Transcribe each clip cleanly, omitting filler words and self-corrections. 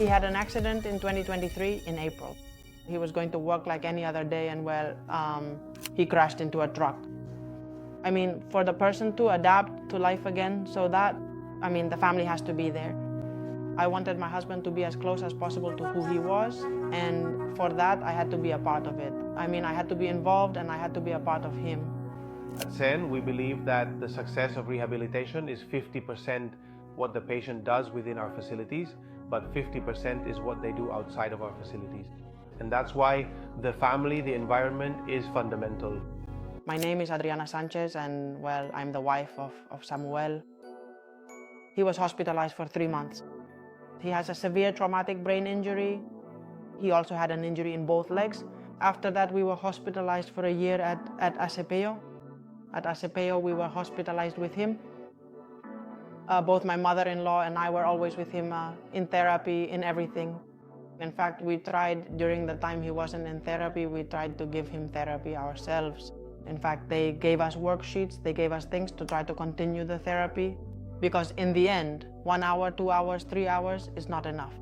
had an accident in 2023 in April. He was going to work like any other day, and he crashed into a truck. I mean, for the person to adapt to life again, the family has to be there. I wanted my husband to be as close as possible to who he was, and for that, I had to be a part of it. I had to be involved, and I had to be a part of him. At CEN, we believe that the success of rehabilitation is 50% what the patient does within our facilities, but 50% is what they do outside of our facilities. And that's why the family, the environment is fundamental. My name is Adriana Sanchez, and I'm the wife of Samuel. He was hospitalized for 3 months. He has a severe traumatic brain injury. He also had an injury in both legs. After that, we were hospitalized for a year at Acepeo. At Acepeo, we were hospitalized with him. Both my mother-in-law and I were always with him in therapy, in everything. In fact, we tried, during the time he wasn't in therapy, we tried to give him therapy ourselves. In fact, they gave us worksheets, they gave us things to try to continue the therapy, because in the end, 1 hour, 2 hours, 3 hours is not enough.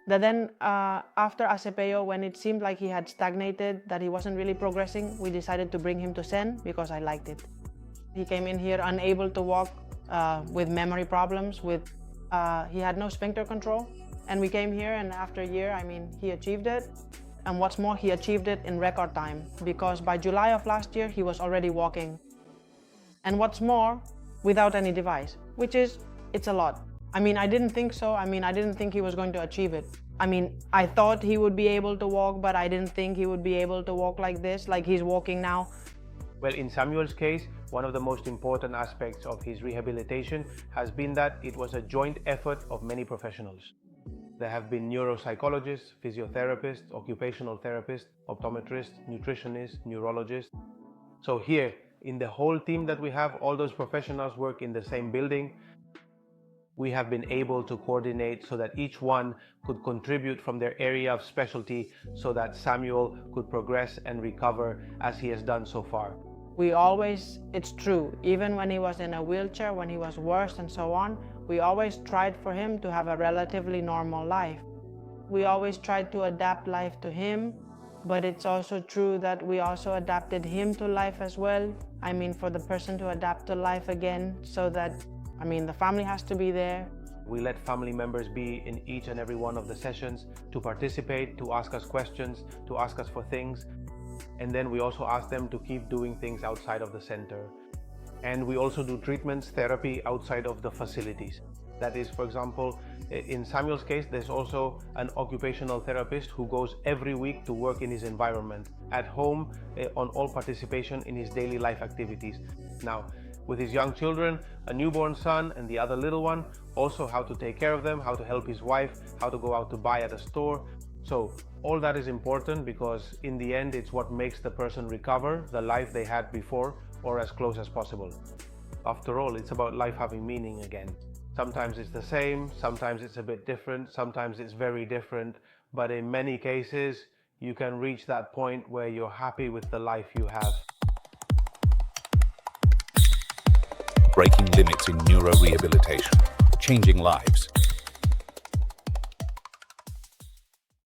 Then after Acepeo, when it seemed like he had stagnated, that he wasn't really progressing, we decided to bring him to CEN because I liked it. He came in here unable to walk, with memory problems, he had no sphincter control. And we came here, and after a year, he achieved it. And what's more, he achieved it in record time, because by July of last year, he was already walking. And what's more, without any device, it's a lot. I didn't think so. I didn't think he was going to achieve it. I thought he would be able to walk, but I didn't think he would be able to walk like this, like he's walking now. Well, in Samuel's case, one of the most important aspects of his rehabilitation has been that it was a joint effort of many professionals. There have been neuropsychologists, physiotherapists, occupational therapists, optometrists, nutritionists, neurologists. So here, in the whole team that we have, all those professionals work in the same building. We have been able to coordinate so that each one could contribute from their area of specialty so that Samuel could progress and recover as he has done so far. It's true, even when he was in a wheelchair, when he was worse and so on, we always tried for him to have a relatively normal life. We always tried to adapt life to him, but it's also true that we also adapted him to life as well. For the person to adapt to life again, so that, the family has to be there. We let family members be in each and every one of the sessions to participate, to ask us questions, to ask us for things. And then we also ask them to keep doing things outside of the center. And we also do treatments, therapy outside of the facilities. That is, for example, in Samuel's case, there's also an occupational therapist who goes every week to work in his environment, at home, on all participation in his daily life activities. Now, with his young children, a newborn son and the other little one, also how to take care of them, how to help his wife, how to go out to buy at a store. So all that is important, because in the end, it's what makes the person recover the life they had before, or as close as possible. After all, it's about life having meaning again. Sometimes it's the same, sometimes it's a bit different, sometimes it's very different, but in many cases, you can reach that point where you're happy with the life you have. Breaking limits in neurorehabilitation, changing lives.